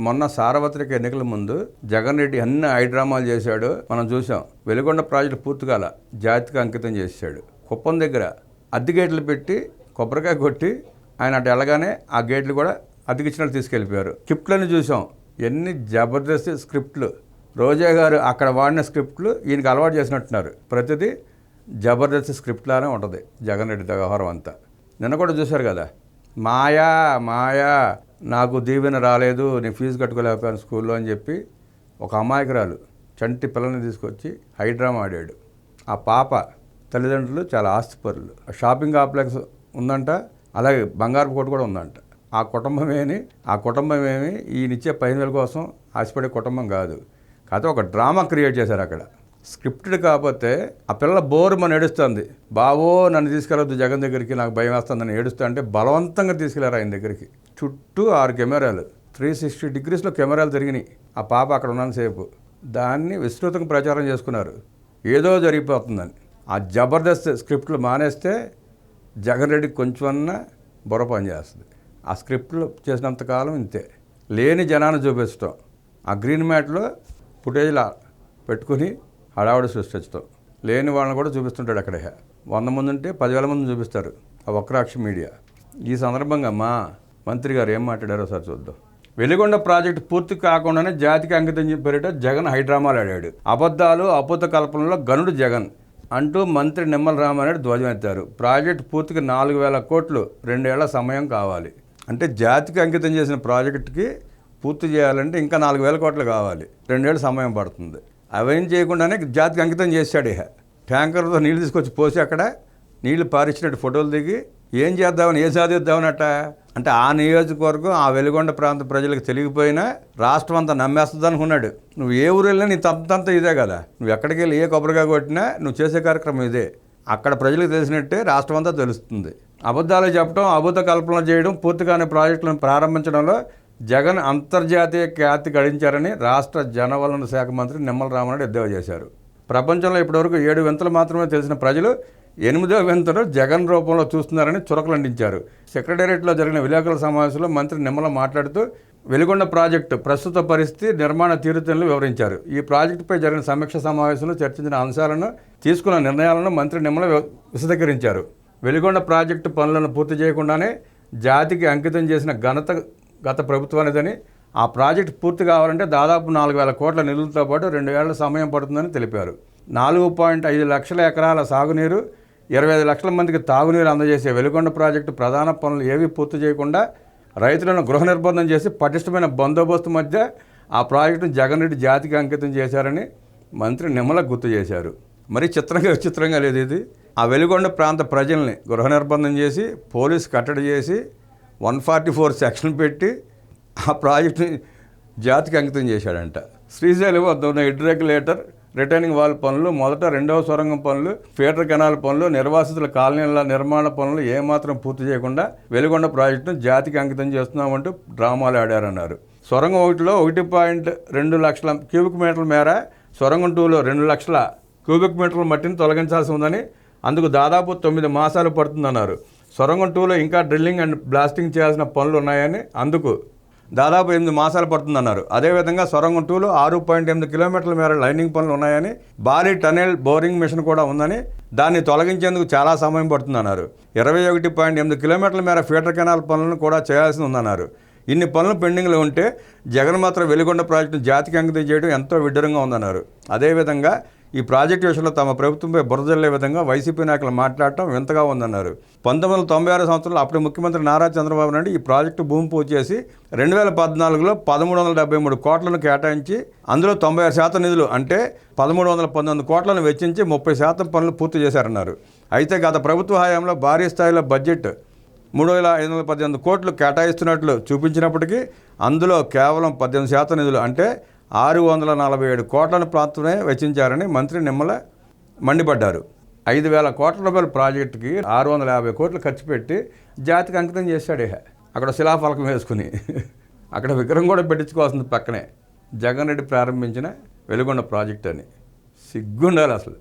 మొన్న సార్వత్రిక ఎన్నికల ముందు జగన్ రెడ్డి అన్ని హైడ్రామాలు చేశాడు. మనం చూసాం. వెలుగొండ ప్రాజెక్టు పూర్తికాల జాతికి అంకితం చేశాడు. కుప్పం దగ్గర అద్దె గేట్లు పెట్టి కొబ్బరికాయ కొట్టి ఆయన అటు వెళ్ళగానే ఆ గేట్లు కూడా అద్దెకిచ్చినట్టు తీసుకెళ్ళిపోయారు. స్క్రిప్ట్లను చూసాం. ఎన్ని జబర్దస్త్ స్క్రిప్ట్లు. రోజా గారు అక్కడ వాడిన స్క్రిప్ట్లు ఈయనకి అలవాటు చేసినట్టున్నారు. ప్రతిదీ జబర్దస్త్ స్క్రిప్ట్లానే ఉంటుంది జగన్ రెడ్డి వ్యవహారం అంతా. నిన్న కూడా చూశారు కదా, మాయా మాయా నాకు దీవెన రాలేదు, నేను ఫీజు కట్టుకోలేకపోయాను స్కూల్లో అని చెప్పి ఒక అమాయకురాలు చంటి పిల్లల్ని తీసుకొచ్చి హైడ్రామా ఆడాడు. ఆ పాప తల్లిదండ్రులు చాలా ఆస్తిపరులు. షాపింగ్ కాంప్లెక్స్ ఉందంట, అలాగే బంగారు కోట కూడా ఉందంట. ఆ కుటుంబం ఏమి ఈయనిచ్చే 15,000 కోసం ఆశపడే కుటుంబం కాదు. కాకపోతే ఒక డ్రామా క్రియేట్ చేశారు అక్కడ. స్క్రిప్టెడ్ కాకపోతే ఆ పిల్ల బోరుమని ఏడుస్తుంది. బావో నన్ను తీసుకెళ్ళొద్దు జగన్ దగ్గరికి, నాకు భయం వేస్తుందని ఏడుస్తా అంటే బలవంతంగా తీసుకెళ్లారు ఆయన దగ్గరికి. చుట్టూ 6 కెమెరాలు, 360 డిగ్రీస్లో కెమెరాలు తిరిగినాయి. ఆ పాప అక్కడ ఉన్నంతసేపు దాన్ని విస్తృతంగా ప్రచారం చేసుకున్నారు, ఏదో జరిగిపోతుందని. ఆ జబర్దస్త్ స్క్రిప్ట్లు మానేస్తే జగన్ రెడ్డికి కొంచెమన్నా బుర్ర పని చేస్తుంది. ఆ స్క్రిప్ట్లు చేసినంతకాలం ఇంతే. లేని జనాన్ని చూపించడం, ఆ గ్రీన్ మ్యాట్లో ఫుటేజ్లా పెట్టుకుని హడావుడి సృష్టించడం, లేని వాళ్ళని కూడా చూపిస్తుంటాడు. అక్కడే 100 మంది ఉంటే 10,000 మంది చూపిస్తారు ఆ వక్రాక్ష మీడియా. ఈ సందర్భంగా మా మంత్రి గారు ఏం మాట్లాడారో సార్ చూద్దాం. వెలిగొండ ప్రాజెక్టు పూర్తి కాకుండానే జాతికి అంకితం చెప్పారట. జగన్ హైడ్రామాలు ఆడాడు. అబద్ధాలు అపోత కల్పనలో గనుడు జగన్ అంటూ మంత్రి నిమ్మల రామారెడ్డి ధ్వజమెత్తారు. ప్రాజెక్టు పూర్తికి 4,000 కోట్లు 2 ఏళ్ల సమయం కావాలి. అంటే జాతికి అంకితం చేసిన ప్రాజెక్టుకి పూర్తి చేయాలంటే ఇంకా 4,000 కోట్లు కావాలి, 2 ఏళ్ళు సమయం పడుతుంది. అవేం చేయకుండానే జాతికి అంకితం చేశాడు. ట్యాంకర్తో నీళ్ళు తీసుకొచ్చి పోసి అక్కడ నీళ్లు పారించినట్టు ఫోటోలు దిగి ఏం చేద్దామని, ఏం సాధిద్దామనట. అంటే ఆ నియోజకవర్గం, ఆ వెలుగొండ ప్రాంత ప్రజలకు తెలియకపోయినా రాష్ట్రం అంతా నమ్మేస్తుంది అనుకున్నాడు. నువ్వు ఏ ఊరు వెళ్ళినా నీ తంతంతా ఇదే కదా. నువ్వు ఎక్కడికి వెళ్ళి ఏ కొబ్బరిగా కొట్టినా నువ్వు చేసే కార్యక్రమం ఇదే. అక్కడ ప్రజలకు తెలిసినట్టే రాష్ట్రం అంతా తెలుస్తుంది. అబద్ధాలు చెప్పడం, అబద్ధ కల్పనలు చేయడం, పూర్తిగానే ప్రాజెక్టులను ప్రారంభించడంలో జగన్ అంతర్జాతీయ ఖ్యాతి గడించారని రాష్ట్ర జనవనరుల శాఖ మంత్రి నిమ్మల రామారెడ్డి ఎద్దేవా చేశారు. ప్రపంచంలో ఇప్పటివరకు 7 వింతలు మాత్రమే తెలిసిన ప్రజలు 8వ వింతను జగన్ రూపంలో చూస్తున్నారని చురకలంటించారు. సెక్రటేరియట్లో జరిగిన విలేకరుల సమావేశంలో మంత్రి నిమ్మల మాట్లాడుతూ వెలిగొండ ప్రాజెక్టు ప్రస్తుత పరిస్థితి, నిర్మాణ తీరుతెన్నులు వివరించారు. ఈ ప్రాజెక్టుపై జరిగిన సమీక్ష సమావేశంలో చర్చించిన అంశాలను, తీసుకున్న నిర్ణయాలను మంత్రి నిమ్మల విశదీకరించారు. వెలిగొండ ప్రాజెక్టు పనులను పూర్తి చేయకుండానే జాతికి అంకితం చేసిన ఘనత గత ప్రభుత్వానిదని, ఆ ప్రాజెక్టు పూర్తి కావాలంటే దాదాపు 4,000 కోట్ల నిధులతో పాటు 2 ఏళ్ల సమయం పడుతుందని తెలిపారు. 4.5 లక్షల ఎకరాల సాగునీరు, 25 లక్షల మందికి తాగునీరు అందజేసే వెలిగొండ ప్రాజెక్టు ప్రధాన పనులు ఏవీ పూర్తి చేయకుండా రైతులను గృహ నిర్బంధం చేసి పటిష్టమైన బందోబస్తు మధ్య ఆ ప్రాజెక్టును జగన్ రెడ్డి జాతికి అంకితం చేశారని మంత్రి నిమ్మల గుర్తు చేశారు. మరి విచిత్రంగా లేదు ఇది. ఆ వెలిగొండ ప్రాంత ప్రజల్ని గృహ నిర్బంధం చేసి, పోలీసు కట్టడి చేసి, 144 సెక్షన్ పెట్టి ఆ ప్రాజెక్టుని జాతికి అంకితం చేశాడంట. శ్రీశైలం వద్ద ఉన్న రెగ్యులేటర్, రిటర్నింగ్ వాల్ పనులు, మొదట 2వ సొరంగం పనులు, ఫీడర్ కెనాల్ పనులు, నిర్వాసితుల కాలనీల నిర్మాణ పనులు ఏమాత్రం పూర్తి చేయకుండా వెలిగొండ ప్రాజెక్టును జాతికి అంకితం చేస్తున్నామంటూ డ్రామాలు ఆడారన్నారు. సొరంగం 1లో 1.2 లక్షల క్యూబిక్ మీటర్ల మేర, సొరంగం 2లో 2 లక్షల క్యూబిక్ మీటర్ల మట్టిని తొలగించాల్సి ఉందని, అందుకు దాదాపు 9 మాసాలు పడుతుందన్నారు. సొరంగం 2లో ఇంకా డ్రిల్లింగ్ అండ్ బ్లాస్టింగ్ చేయాల్సిన పనులు ఉన్నాయని, అందుకు దాదాపు 8 మాసాలు పడుతుందన్నారు. అదేవిధంగా సొరంగం 2లో 6.8 కిలోమీటర్ల మేర లైనింగ్ పనులు ఉన్నాయని, భారీ టనెల్ బోరింగ్ మిషన్ కూడా ఉందని, దాన్ని తొలగించేందుకు చాలా సమయం పడుతుందన్నారు. 21.8 కిలోమీటర్ల మేర ఫీడర్ కెనాల్ పనులను కూడా చేయాల్సి ఉందన్నారు. ఇన్ని పనులు పెండింగ్లో ఉంటే జగన్ మాత్రం వెలిగొండ ప్రాజెక్టును జాతికి అంకితం చేయడం ఎంతో విడ్డూరంగా ఉందన్నారు. అదేవిధంగా ఈ ప్రాజెక్టు విషయంలో తమ ప్రభుత్వంపై బురదల్లే విధంగా వైసీపీ నాయకులు మాట్లాడటం వింతగా ఉందన్నారు. 1996 సంవత్సరంలో అప్పటి ముఖ్యమంత్రి నారా చంద్రబాబు నాయుడు ఈ ప్రాజెక్టు భూమి పూజ చేసి 2014లో 1,373 కోట్లను కేటాయించి, అందులో 96% నిధులు అంటే 1,319 కోట్లను వెచ్చించి 30% పనులు పూర్తి చేశారన్నారు. అయితే గత ప్రభుత్వ హయాంలో భారీ స్థాయిలో బడ్జెట్ 3,518 కోట్లు కేటాయిస్తున్నట్లు చూపించినప్పటికీ అందులో కేవలం 18% నిధులు అంటే 647 కోట్లను మాత్రమే వెచ్చించారని మంత్రి నిమ్మల మండిపడ్డారు. 5,000 కోట్ల రూపాయల ప్రాజెక్టుకి 650 కోట్లు ఖర్చు పెట్టి జాతికి అంకితం చేశాడు. అక్కడ శిలాఫలకం వేసుకుని అక్కడ విగ్రహం కూడా పెట్టించుకోవాల్సింది పక్కనే, జగన్ రెడ్డి ప్రారంభించిన వెలుగొండ ప్రాజెక్ట్ అని. సిగ్గుండాలి అసలు.